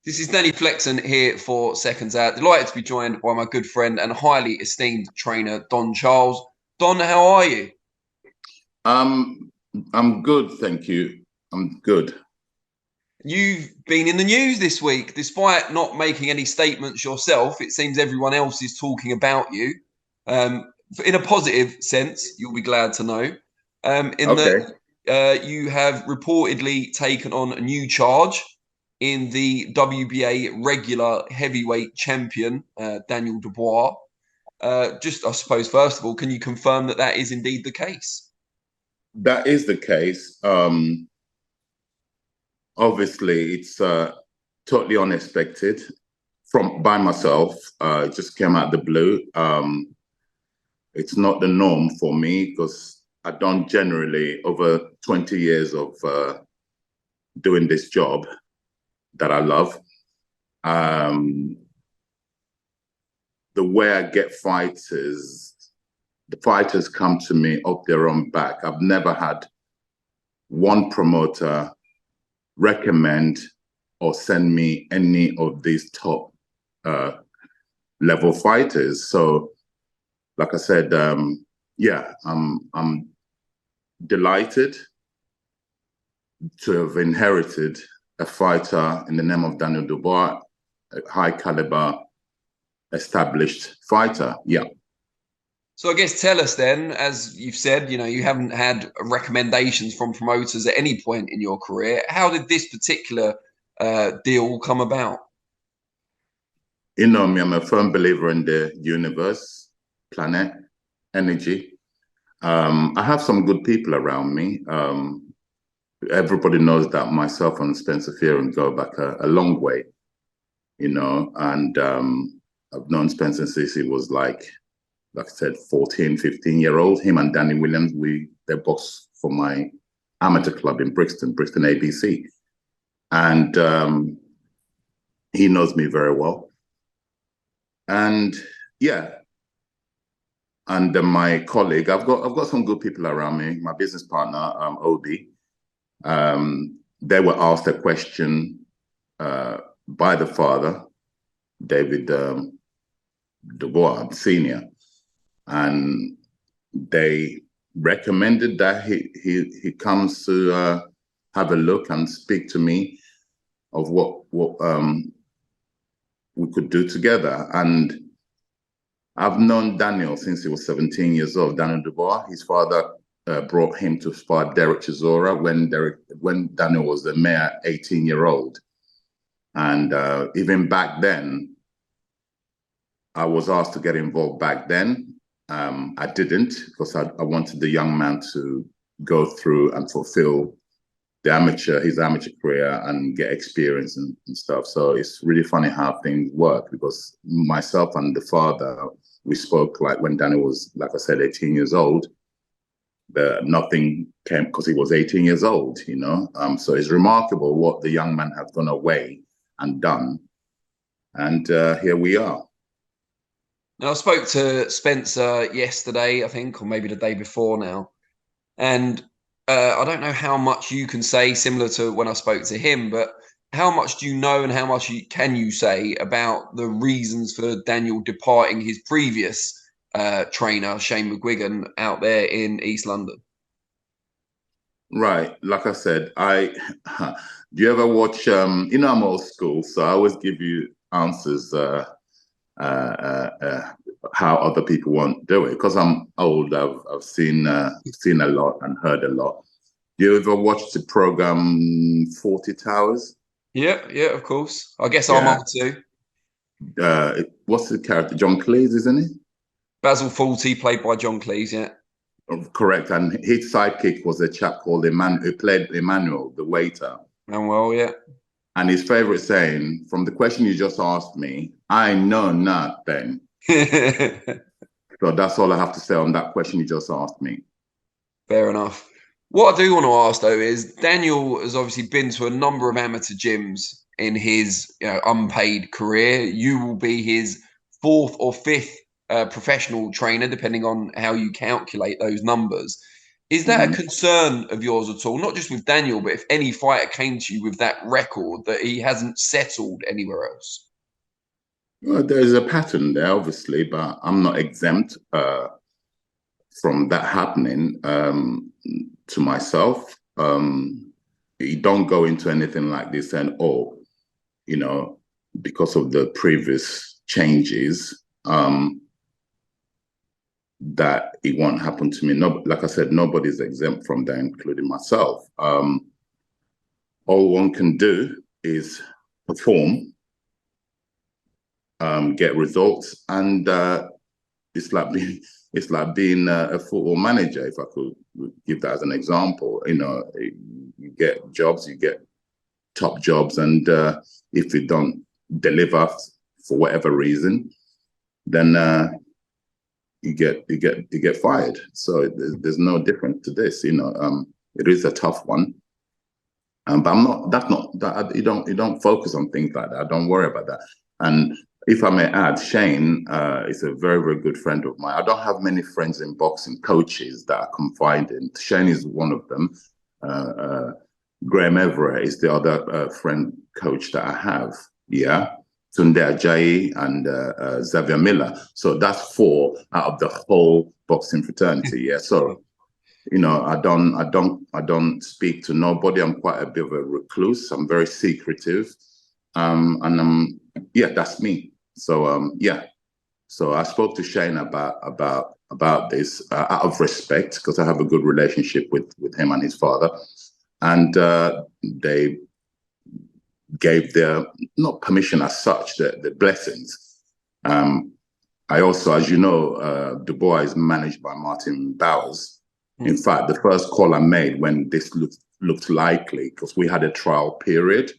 This is Danny Flexen here for Seconds Out. Delighted to be joined by my good friend and highly esteemed trainer, Don Charles. Don, how are you? Um, I'm good, thank you. I'm good. You've been in the news this week. Despite not making any statements yourself, it seems everyone else is talking about you. Um, in a positive sense, you'll be glad to know. In that Okay. you have reportedly taken on a new charge in the WBA regular heavyweight champion, Daniel Dubois. Just, I suppose, first of all, can you confirm that that is indeed the case? That is the case. Obviously, it's totally unexpected from by myself. It just came out of the blue. It's not the norm for me because I don't generally, over 20 years of doing this job that I love, um, the way I get fighters, the fighters come to me off their own back. I've never had one promoter recommend or send me any of these top uh, level fighters. So, like I said, yeah, I'm delighted to have inherited a fighter in the name of Daniel Dubois, a high caliber, established fighter. Yeah. So I guess tell us then, as you've said, you haven't had recommendations from promoters at any point in your career. How did this particular deal come about? You know me, I'm a firm believer in the universe, planet, energy. I have some good people around me. Everybody knows that myself and Spencer Fearon go back a long way, and I've known Spencer since he was like I said, 14, 15-year-old. Him and Danny Williams, they boxed for my amateur club in Brixton ABC. And he knows me very well. And yeah, and my colleague, I've got some good people around me. My business partner, Obi, they were asked a question by the father, David Dubois, Senior, and they recommended that he comes to have a look and speak to me of what we could do together. And I've known Daniel since he was 17 years old. Daniel Dubois, his father brought him to spar Dereck Chisora when Daniel was a mere 18-year-old. And even back then, I was asked to get involved back then. I didn't because I wanted the young man to go through and fulfill his amateur career and get experience and stuff. So it's really funny how things work because myself and the father, we spoke like when Danny was, like I said, 18 years old. Nothing came because he was 18 years old, So it's remarkable what the young man has gone away and done. And here we are. Now, I spoke to Spencer yesterday, I think, or maybe the day before now. And I don't know how much you can say, similar to when I spoke to him, but how much do you know and how much can you say about the reasons for Daniel departing his previous trainer, Shane McGuigan, out there in East London? Right. Like I said, do you ever watch I'm old school, so I always give you answers how other people won't do it because I'm old. I've seen a lot and heard a lot. Do you ever watch the program 40 Towers? Yeah, yeah, of course. I guess I'm Yeah. old too. What's the character? John Cleese, isn't he? Basil Fawlty, played by John Cleese, yeah. Correct. And his sidekick was a chap called Emmanuel, who played Emmanuel, the waiter. And well, yeah. And his favorite saying, from the question you just asked me, I know nothing. So that's all I have to say on that question you just asked me. Fair enough. What I do want to ask though is Daniel has obviously been to a number of amateur gyms in his unpaid career. You will be his fourth or fifth professional trainer, depending on how you calculate those numbers. Is that a concern of yours at all? Not just with Daniel, but if any fighter came to you with that record that he hasn't settled anywhere else? Well, there's a pattern there, obviously, but I'm not exempt from that happening to myself. You don't go into anything like this and, oh, you know, because of the previous changes, that it won't happen to me. No, like I said, nobody's exempt from that, including myself. All one can do is perform, get results, and it's like being a football manager. If I could give that as an example, you know, you get jobs, you get top jobs, and if you don't deliver for whatever reason, then you get fired. So there's no difference to this. You know, it is a tough one. But I'm not. That's not that. You don't focus on things like that. Don't worry about that. And if I may add, Shane is a very, very good friend of mine. I don't have many friends in boxing, coaches that I confide in. Shane is one of them. Graham Everett is the other friend coach that I have. Yeah. Tunde Ajayi and Xavier Miller. So that's 4 out of the whole boxing fraternity. Yeah. So, you know, I don't speak to nobody. I'm quite a bit of a recluse. I'm very secretive. And yeah, that's me. So yeah. So I spoke to Shane about this out of respect, because I have a good relationship with him and his father. And they gave their, not permission as such, the blessings. I also, as you know, Dubois is managed by Martin Bowers. In fact, the first call I made when this looked likely, because we had a trial period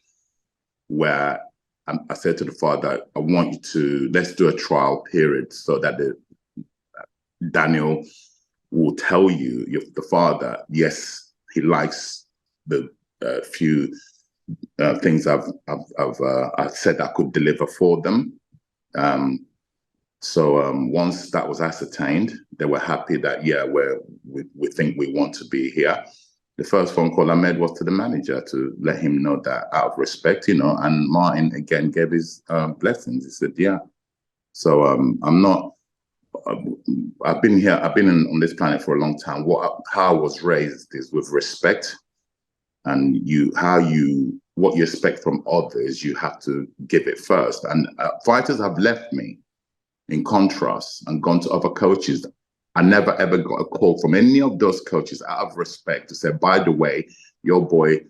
where I said to the father, I want you to, let's do a trial period so that Daniel will tell you, the father, yes, he likes the few things I've said I could deliver for them. So once that was ascertained, they were happy that, yeah, we think we want to be here. The first phone call I made was to the manager to let him know that, out of respect, you know, and Martin again gave his blessings. He said, yeah. So I'm not, I've been here, I've been on this planet for a long time. How I was raised is with respect, and what you expect from others, you have to give it first. And fighters have left me, in contrast, and gone to other coaches. I never ever got a call from any of those coaches out of respect to say, by the way, your boy,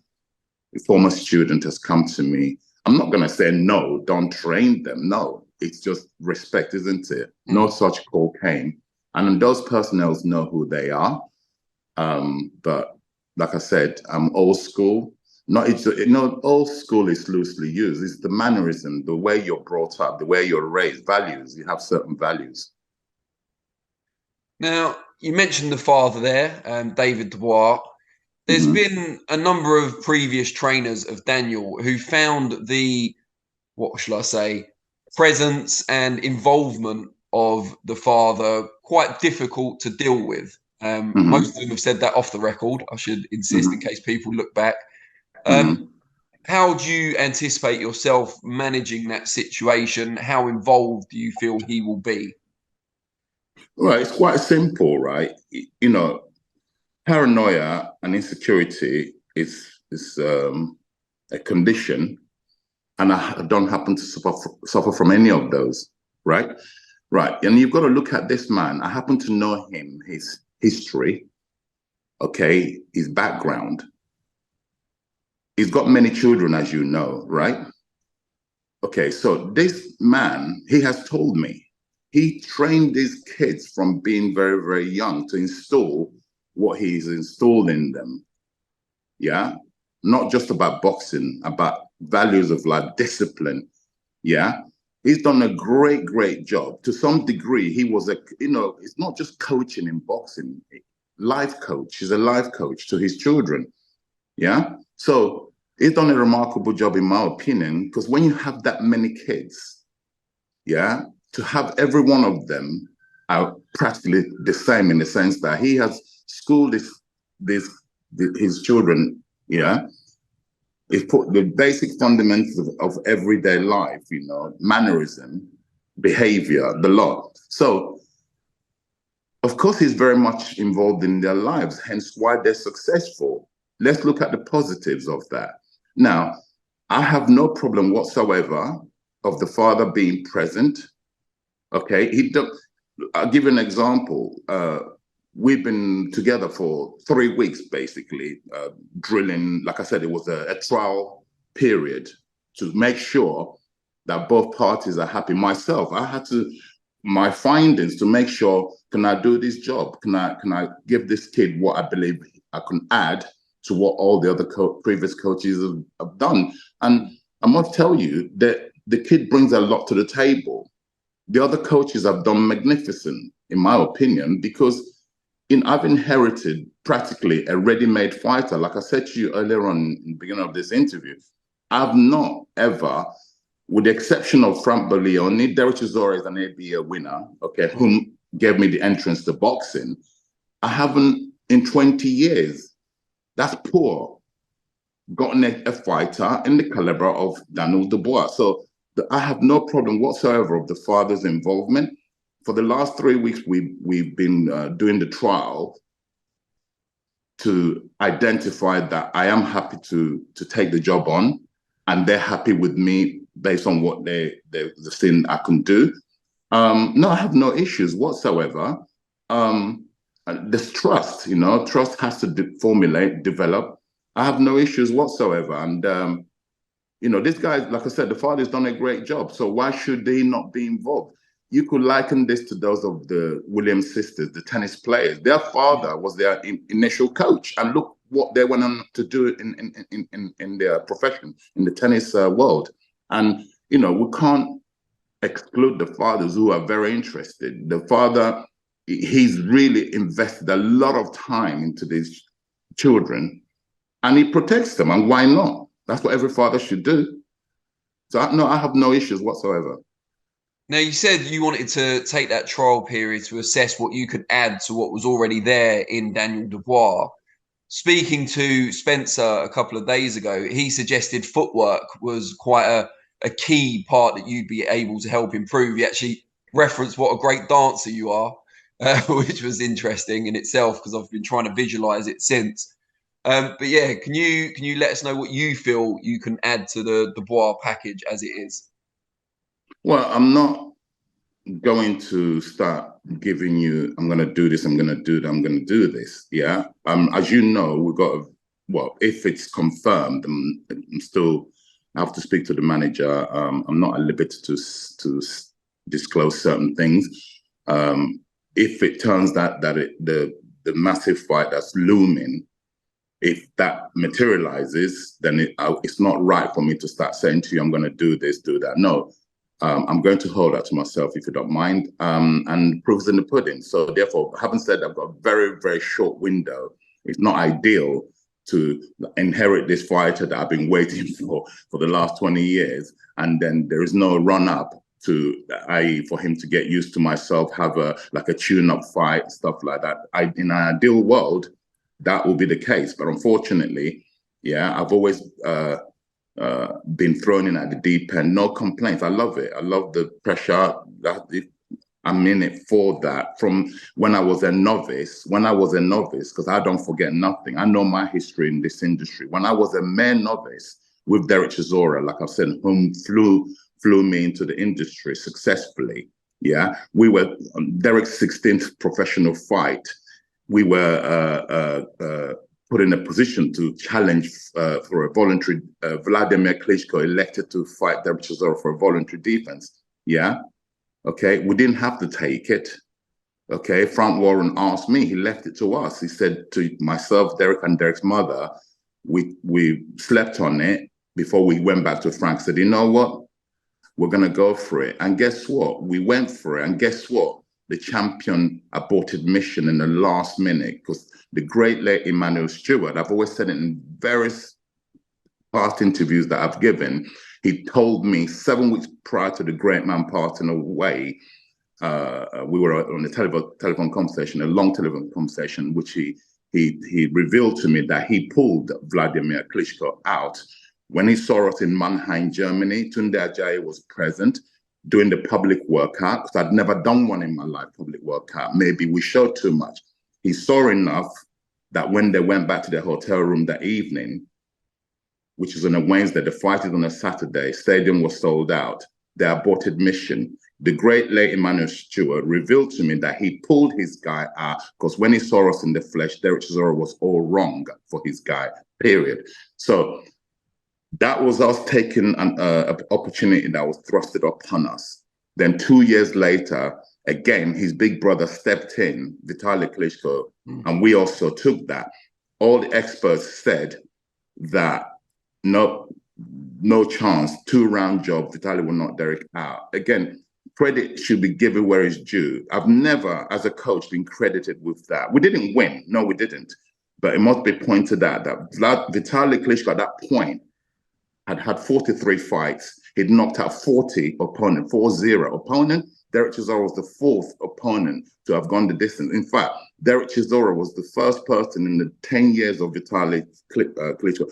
a former student, has come to me. I'm not going to say, no, don't train them. No, it's just respect, isn't it? No such call came. And those personnel know who they are. But like I said, I'm old school. Old school is loosely used. It's the mannerism, the way you're brought up, the way you're raised, values. You have certain values. Now, you mentioned the father there, David Dubois. There's been a number of previous trainers of Daniel who found the, what shall I say, presence and involvement of the father quite difficult to deal with. Most of them have said that off the record, I should insist, in case people look back. How do you anticipate yourself managing that situation? How involved do you feel he will be? Right, it's quite simple, right? You know, paranoia and insecurity is a condition, and I don't happen to suffer from any of those, right? Right, and you've got to look at this man. I happen to know him, his history, okay, his background. He's got many children, as you know, right? Okay, so this man, he has told me, he trained these kids from being very, very young to install what he's installed in them. Yeah, not just about boxing, about values of life, discipline. Yeah, he's done a great, great job. To some degree, he was it's not just coaching in boxing, life coach. He's a life coach to his children. Yeah, so he's done a remarkable job, in my opinion, because when you have that many kids, yeah, to have every one of them are practically the same, in the sense that he has schooled his his children, yeah, is put the basic fundamentals of everyday life, mannerism, behavior, the lot. So, of course, he's very much involved in their lives, hence why they're successful. Let's look at the positives of that. Now, I have no problem whatsoever of the father being present. Okay, I'll give you an example. We've been together for 3 weeks, basically, drilling. Like I said, it was a trial period to make sure that both parties are happy. Myself, I had my findings to make sure, can I do this job? Can I give this kid what I believe I can add to what all the other previous coaches have done? And I must tell you that the kid brings a lot to the table. The other coaches have done magnificent, in my opinion, because I've inherited practically a ready-made fighter. Like I said to you earlier on in the beginning of this interview, I've not ever, with the exception of Frank Bolioni, Dereck Chisora is an ABA winner, okay, whom gave me the entrance to boxing. I haven't, in 20 years, that's poor, gotten a fighter in the caliber of Daniel Dubois. So I have no problem whatsoever of the father's involvement. For the last 3 weeks, we've been doing the trial to identify that I am happy to take the job on, and they're happy with me based on what they've seen I can do. No, I have no issues whatsoever. There's trust, trust has to develop. I have no issues whatsoever. And, this guy, like I said, the father's done a great job. So why should they not be involved? You could liken this to those of the Williams sisters, the tennis players. Their father was their initial coach, and look what they went on to do in their profession, in the tennis world. And, we can't exclude the fathers who are very interested. The father, he's really invested a lot of time into these children, and he protects them. And why not? That's what every father should do. So, I have no issues whatsoever. Now, you said you wanted to take that trial period to assess what you could add to what was already there in Daniel Dubois. Speaking to Spencer a couple of days ago, he suggested footwork was quite a key part that you'd be able to help improve. He actually referenced what a great dancer you are, which was interesting in itself because I've been trying to visualize it since. But yeah, can you let us know what you feel you can add to the Dubois package as it is? Well, I'm not going to start giving you, I'm going to do this, I'm going to do that, I'm going to do this. Yeah. As you know, we've got, if it's confirmed, I'm still, I have to speak to the manager. I'm not at liberty to disclose certain things. If it turns that the massive fight that's looming, if that materializes, then it's not right for me to start saying to you, I'm going to do this, do that. No. I'm going to hold that to myself, if you don't mind, and proof's in the pudding. So therefore, having said that, I've got a very, very short window. It's not ideal to inherit this fighter that I've been waiting for the last 20 years. And then there is no run up to, i.e. for him to get used to myself, have a tune-up fight, stuff like that. In an ideal world, that will be the case. But unfortunately, yeah, I've always been thrown in at the deep end. No complaints. I love it. I love the pressure. I'm in it for that. From when I was a novice, because I don't forget nothing. I know my history in this industry. When I was a mere novice with Dereck Chisora, like I said, whom flew me into the industry successfully. Yeah, we were Dereck's 16th professional fight. We were put in a position to challenge for a voluntary, Vladimir Klitschko elected to fight Dereck Chisora for a voluntary defense. Yeah. Okay. We didn't have to take it. Okay. Frank Warren asked me, he left it to us. He said to myself, Dereck, and Dereck's mother, we slept on it before we went back to Frank. Said, you know what? We're going to go for it. And guess what? We went for it. And guess what? The champion aborted mission in the last minute, because the great late Emanuel Stewart, I've always said it in various past interviews that I've given, he told me 7 weeks prior to the great man passing away, we were on a telephone conversation, a long telephone conversation, which he he revealed to me that he pulled Vladimir Klitschko out when he saw us in Mannheim, Germany. Tunde Ajayi was present doing the public workout, because I'd never done one in my life, public workout. Maybe we showed too much. He saw enough that when they went back to their hotel room that evening, which is on a Wednesday, the fight is on a Saturday, stadium was sold out, they aborted mission. The great late Emmanuel Stewart revealed to me that he pulled his guy out because when he saw us in the flesh, Dereck Chisora was all wrong for his guy, period. So that was us taking an opportunity that was thrusted upon us. Then 2 years later, again, his big brother stepped in, Vitaly Klitschko, and we also took that. All the experts said that no chance, 2-round job, Vitaly will knock Dereck out. Again, credit should be given where it's due. I've never, as a coach, been credited with that. We didn't win. No, we didn't. But it must be pointed out that Vitaly Klitschko at that point had 43 fights. He'd knocked out 40 opponent, 40 opponent. Dereck Chisora was the 4th opponent to have gone the distance. In fact, Dereck Chisora was the first person in the 10 years of Vitaly Klitschko,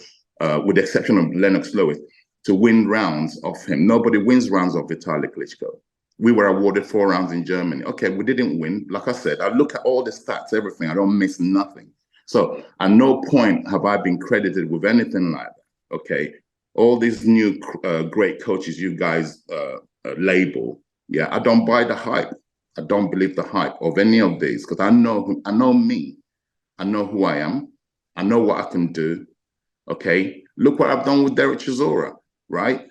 with the exception of Lennox Lewis, to win rounds of him. Nobody wins rounds of Vitaly Klitschko. We were awarded 4 rounds in Germany. Okay, we didn't win. Like I said, I look at all the stats, everything. I don't miss nothing. So at no point have I been credited with anything like that, okay? All these new great coaches you guys label, yeah, I don't buy the hype. I don't believe the hype of any of these, because I know me. I know who I am. I know what I can do, okay? Look what I've done with Dereck Chisora, right?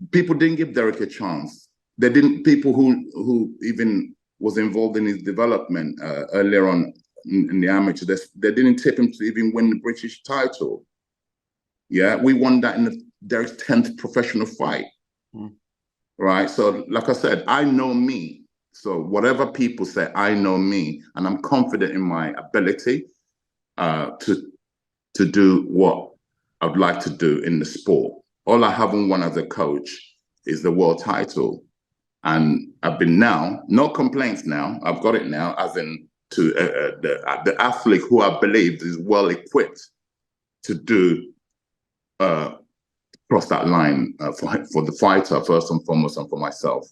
People didn't give Dereck a chance. They didn't, people who even was involved in his development earlier on in the amateur, they didn't tip him to even win the British title. Yeah, we won that in Dereck's 10th professional fight, right? So like I said, I know me. So whatever people say, I know me, and I'm confident in my ability to do what I'd like to do in the sport. All I haven't won as a coach is the world title. And I've been now, no complaints now, I've got it now, as in to the athlete who I believe is well equipped to do cross that line for the fighter, first and foremost, and for myself.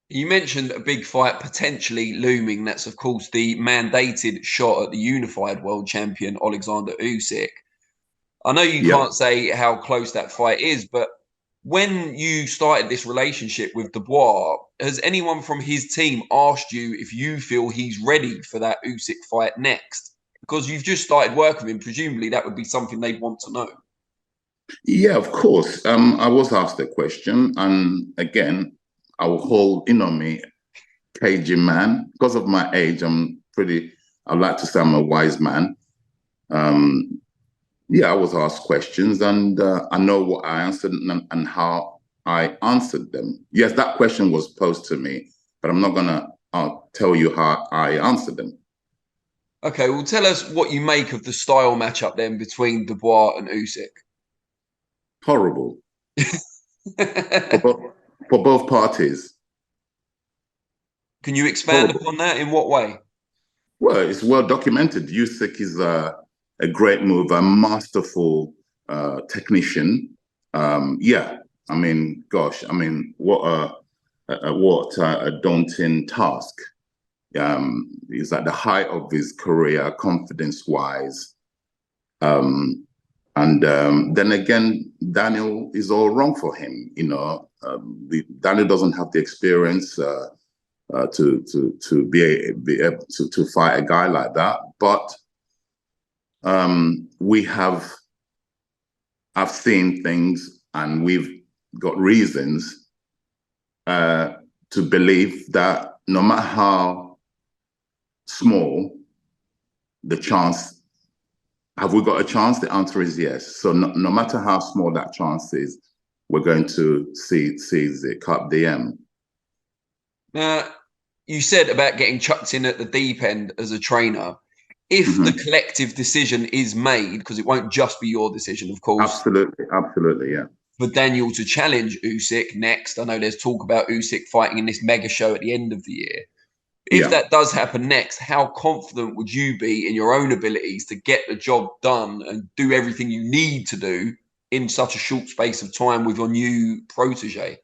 You mentioned a big fight potentially looming. That's, of course, the mandated shot at the unified world champion, Oleksandr Usyk. I know you can't say how close that fight is, but when you started this relationship with Dubois, has anyone from his team asked you if you feel he's ready for that Usyk fight next? Because you've just started working with him. Presumably that would be something they'd want to know. Yeah, of course. I was asked the question, and again, I will hold in on me, cagey man. Because of my age, I like to say I'm a wise man. Yeah, I was asked questions, and I know what I answered and how I answered them. Yes, that question was posed to me, but I'm not gonna tell you how I answered them. Okay, well, tell us what you make of the style matchup then between Dubois and Usyk. Horrible. for both parties. Can you expand upon that? In what way? Well, it's well documented. Usyk is a great mover, masterful technician. Yeah, I mean, gosh, I mean, what a daunting task. He's at the height of his career, confidence-wise. And then again, Daniel is all wrong for him. You know, Daniel doesn't have the experience to be able to fight a guy like that. But I've seen things, and we've got reasons to believe that no matter how small the chance. Have we got a chance? The answer is yes. So no matter how small that chance is, we're going to seize it, cut the M. Now, you said about getting chucked in at the deep end as a trainer. If the collective decision is made, because it won't just be your decision, of course. Absolutely, yeah. For Daniel to challenge Usyk next, I know there's talk about Usyk fighting in this mega show at the end of the year. If Yeah. that does happen next, how confident would you be in your own abilities to get the job done and do everything you need to do in such a short space of time with your new protege?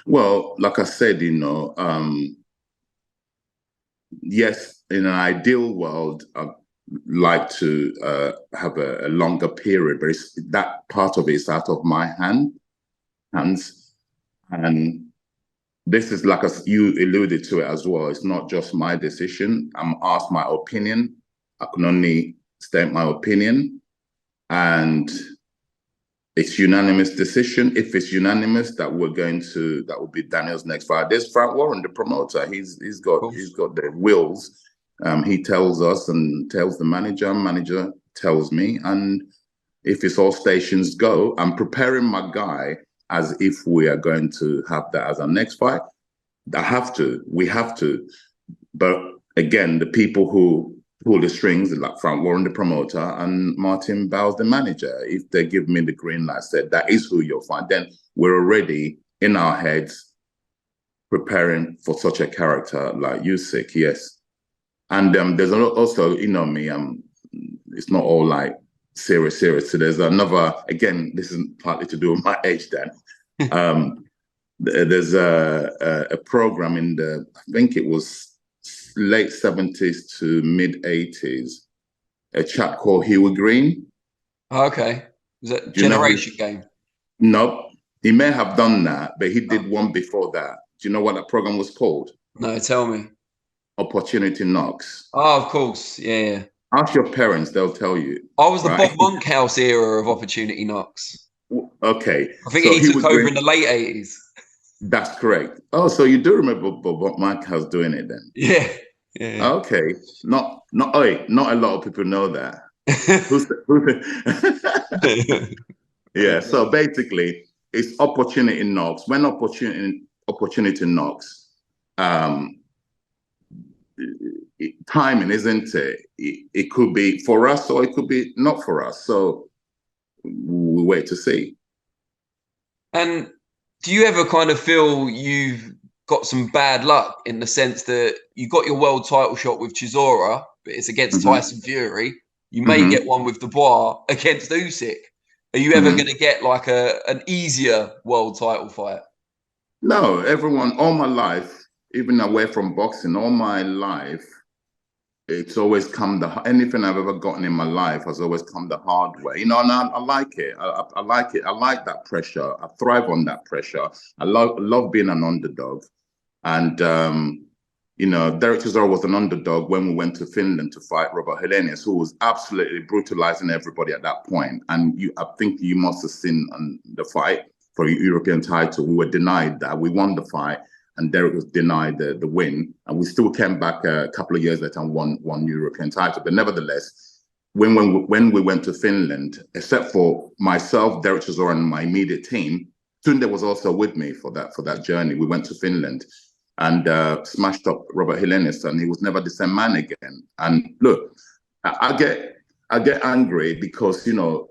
Well, like I said, yes, in an ideal world, I'd like to have a longer period, but that part of it is out of my hands. And this is like you alluded to it as well. It's not just my decision. I'm asked my opinion. I can only state my opinion, and it's unanimous decision. If it's unanimous, that will be Daniel's next fight. There's Frank Warren, the promoter. He's got the wills. He tells us and tells the manager. Manager tells me, and if it's all stations go, I'm preparing my guy as if we are going to have that as our next fight. We have to. But again, the people who pull the strings, like Frank Warren, the promoter, and Martin Bowles, the manager, if they give me the green light, said that is who you'll find, then we're already in our heads preparing for such a character like Usyk, yes. And there's also, me, it's not all like serious. So there's another, again, this is partly to do with my age, Dan. There's a program I think it was late 70s to mid 80s, a chap called Huey Green. Okay. Was that Generation Game? No, he may have done that, but he did one before that. Do you know what that program was called? No, tell me. Opportunity Knocks. Oh, of course. Yeah. Ask your parents, they'll tell you. I was the Bob Monkhouse era of Opportunity Knocks. Okay. I think he took over in the late 80s. That's correct. Oh, so you do remember Bob Monkhouse doing it then? Yeah. Okay. Not a lot of people know that. Yeah. So basically, it's opportunity knocks. When opportunity knocks, timing, isn't it? It could be for us or it could be not for us. So we wait to see. And do you ever kind of feel you've got some bad luck in the sense that you got your world title shot with Chisora, but it's against Tyson Fury? You may get one with Dubois against Usyk. Are you ever going to get like an easier world title fight? No, everyone, all my life, even away from boxing, all my life, it's always come anything I've ever gotten in my life has always come the hard way. And I like it. I like it. I like that pressure. I thrive on that pressure. I love being an underdog. And Dereck Chisora was an underdog when we went to Finland to fight Robert Helenius, who was absolutely brutalizing everybody at that point. And I think you must have seen the fight for a European title. We were denied that. We won the fight, and Dereck was denied the win. And we still came back a couple of years later and won European title. But nevertheless, when we went to Finland, except for myself, Dereck Chisora, and my immediate team, Tunde was also with me for that journey. We went to Finland and smashed up Robert Helenius, and he was never the same man again. And look, I get angry because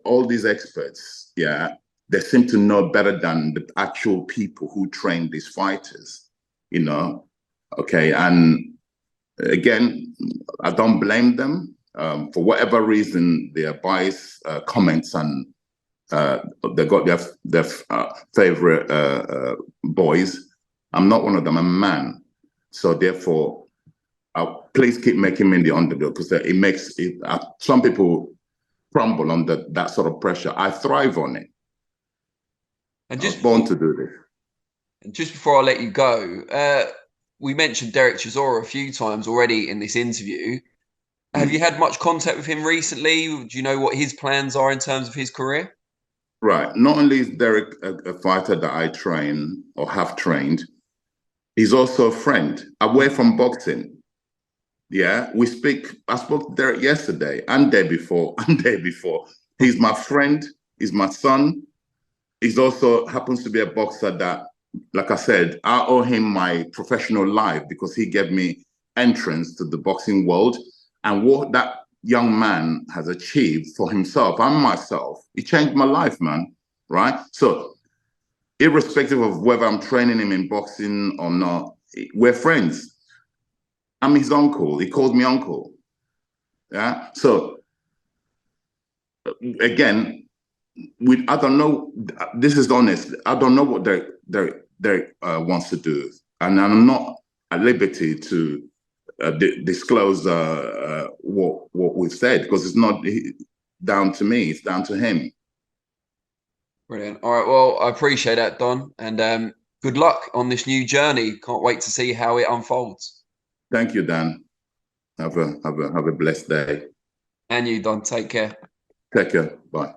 all these experts, they seem to know better than the actual people who train these fighters. Okay, and again, I don't blame them. For whatever reason, their biased comments and they got their favorite boys. I'm not one of them. I'm a man, so therefore, please keep making me the underdog because it makes some people crumble under that sort of pressure. I thrive on it. And I was born to do this. And just before I let you go, we mentioned Dereck Chisora a few times already in this interview. Have you had much contact with him recently? Do you know what his plans are in terms of his career? Right. Not only is Dereck a fighter that I train or have trained, he's also a friend away from boxing. Yeah, I spoke to Dereck yesterday and day before. He's my friend. He's my son. He's also happens to be a boxer that, like I said, I owe him my professional life because he gave me entrance to the boxing world. And what that young man has achieved for himself and myself, he changed my life, man. Right? So irrespective of whether I'm training him in boxing or not, we're friends. I'm his uncle. He calls me uncle. Yeah. So again, I don't know. This is honest. I don't know what Dereck wants to do, and I'm not at liberty to disclose what we've said, because it's not down to me. It's down to him. Brilliant. All right. Well, I appreciate that, Don, and good luck on this new journey. Can't wait to see how it unfolds. Thank you, Dan. Have a blessed day. And you, Don. Take care. Take care. Bye.